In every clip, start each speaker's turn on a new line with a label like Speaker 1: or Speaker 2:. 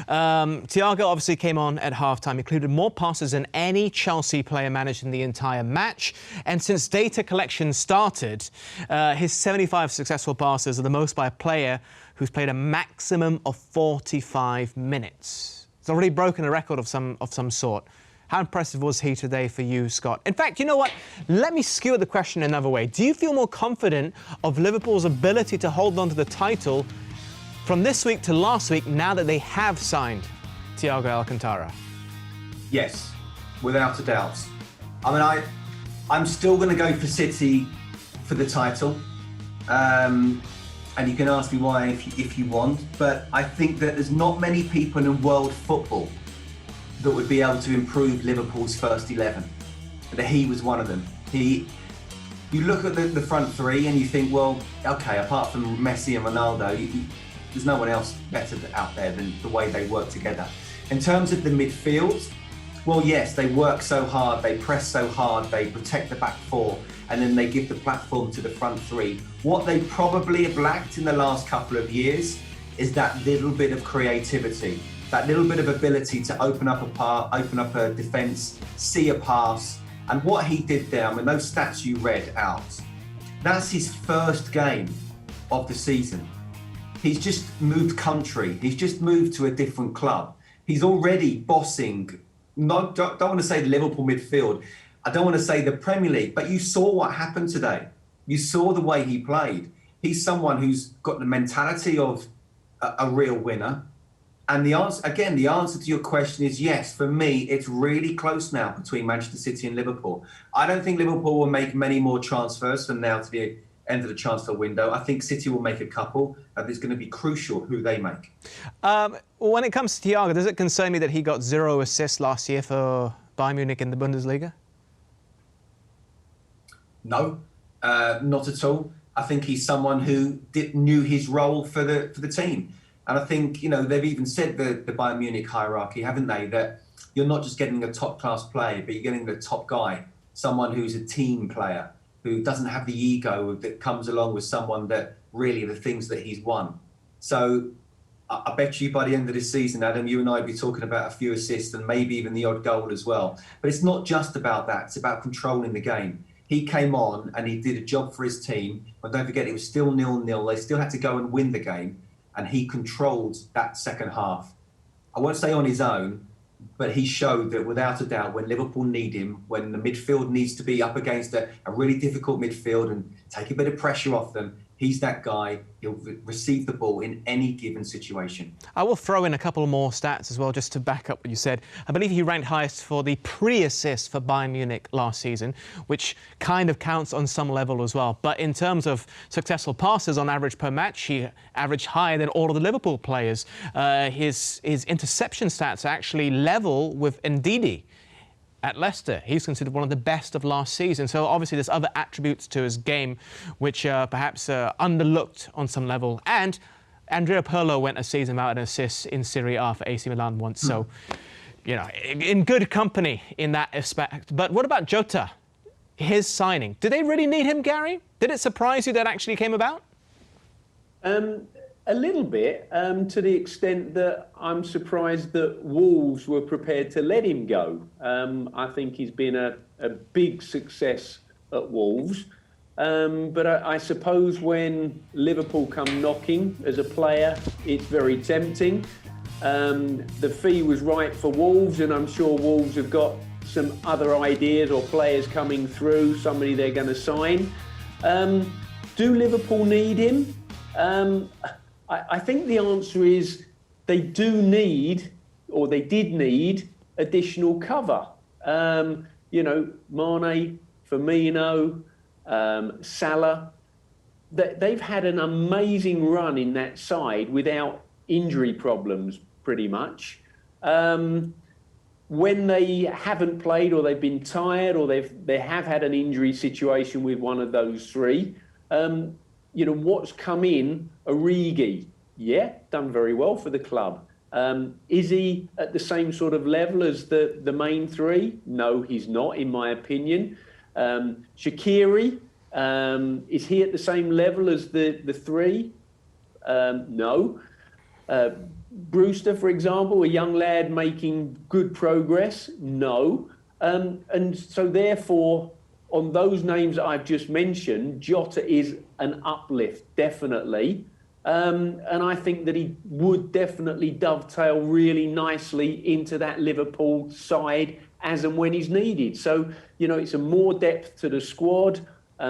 Speaker 1: Thiago obviously came on at half-time, included more passes than any Chelsea player managed in the entire match. And since data collection started, his 75 successful passes are the most by a player who's played a maximum of 45 minutes. It's already broken a record of some sort. How impressive was he today for you, Scott? In fact, you know what? Let me skew the question another way. Do you feel more confident of Liverpool's ability to hold on to the title from this week to last week now that they have signed Thiago Alcantara?
Speaker 2: Yes, without a doubt. I mean, I'm still going to go for City for the title. And you can ask me why if you want, but I think that there's not many people in world football that would be able to improve Liverpool's first 11. That he was one of them. You look at the front three and you think, well, okay, apart from Messi and Ronaldo, there's no one else better out there than the way they work together. In terms of the midfield, well, yes, they work so hard, they press so hard, they protect the back four, and then they give the platform to the front three. What they probably have lacked in the last couple of years is that little bit of creativity, that little bit of ability to open up a defence, see a pass. And what he did there, I mean, those stats you read out, that's his first game of the season. He's just moved country. He's just moved to a different club. He's already bossing, don't want to say the Liverpool midfield, I don't want to say the Premier League, but you saw what happened today. You saw the way he played. He's someone who's got the mentality of a real winner. And the answer to your question is yes. For me, it's really close now between Manchester City and Liverpool. I don't think Liverpool will make many more transfers from now to the end of the transfer window. I think City will make a couple, and it's going to be crucial who they make.
Speaker 1: When it comes to Thiago, does it concern me that he got 0 assists last year for Bayern Munich in the Bundesliga?
Speaker 2: No, not at all. I think he's someone who knew his role for the team. And I think, you know, they've even said the Bayern Munich hierarchy, haven't they? That you're not just getting a top-class player, but you're getting the top guy, someone who's a team player, who doesn't have the ego that comes along with someone that really the things that he's won. So I bet you by the end of this season, Adam, you and I will be talking about a few assists and maybe even the odd goal as well. But it's not just about that. It's about controlling the game. He came on and he did a job for his team. But don't forget, it was still 0-0. They still had to go and win the game. And he controlled that second half. I won't say on his own, but he showed that without a doubt, when Liverpool need him, when the midfield needs to be up against a really difficult midfield and take a bit of pressure off them, he's that guy. He'll receive the ball in any given situation.
Speaker 1: I will throw in a couple more stats as well, just to back up what you said. I believe he ranked highest for the pre-assist for Bayern Munich last season, which kind of counts on some level as well. But in terms of successful passes on average per match, he averaged higher than all of the Liverpool players. His interception stats are actually level with Ndidi at Leicester. He's considered one of the best of last season. So obviously there's other attributes to his game which perhaps underlooked on some level. And Andrea Pirlo went a season without an assist in Serie A for AC Milan once. So, you know, in good company in that aspect. But what about Jota? His signing. Did they really need him, Gary? Did it surprise you that actually came about?
Speaker 3: A little bit, to the extent that I'm surprised that Wolves were prepared to let him go. I think he's been a big success at Wolves. But I suppose when Liverpool come knocking as a player, it's very tempting. The fee was right for Wolves, and I'm sure Wolves have got some other ideas or players coming through, somebody they're going to sign. Do Liverpool need him? I think the answer is they do need, or they did need, additional cover. You know, Mane, Firmino, Salah, they've had an amazing run in that side without injury problems, pretty much. When they haven't played, or they've been tired, or they have had an injury situation with one of those three, you know, what's come in, Origi, yeah, done very well for the club. Is he at the same sort of level as the main three? No, he's not, in my opinion. Shaqiri, is he at the same level as the three? No. Brewster, for example, a young lad making good progress? No. And so therefore, on those names that I've just mentioned, Jota is an uplift, definitely. And I think that he would definitely dovetail really nicely into that Liverpool side as and when he's needed. So, it's a more depth to the squad.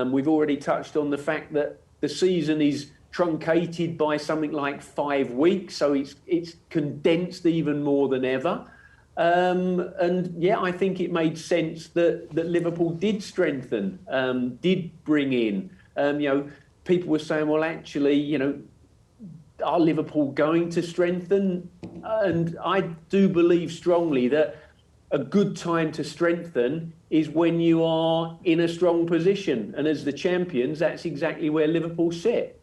Speaker 3: We've already touched on the fact that the season is truncated by something like 5 weeks, so it's condensed even more than ever. And yeah, I think it made sense that Liverpool did strengthen, did bring in. People were saying, well, actually, are Liverpool going to strengthen? And I do believe strongly that a good time to strengthen is when you are in a strong position. And as the champions, that's exactly where Liverpool sit.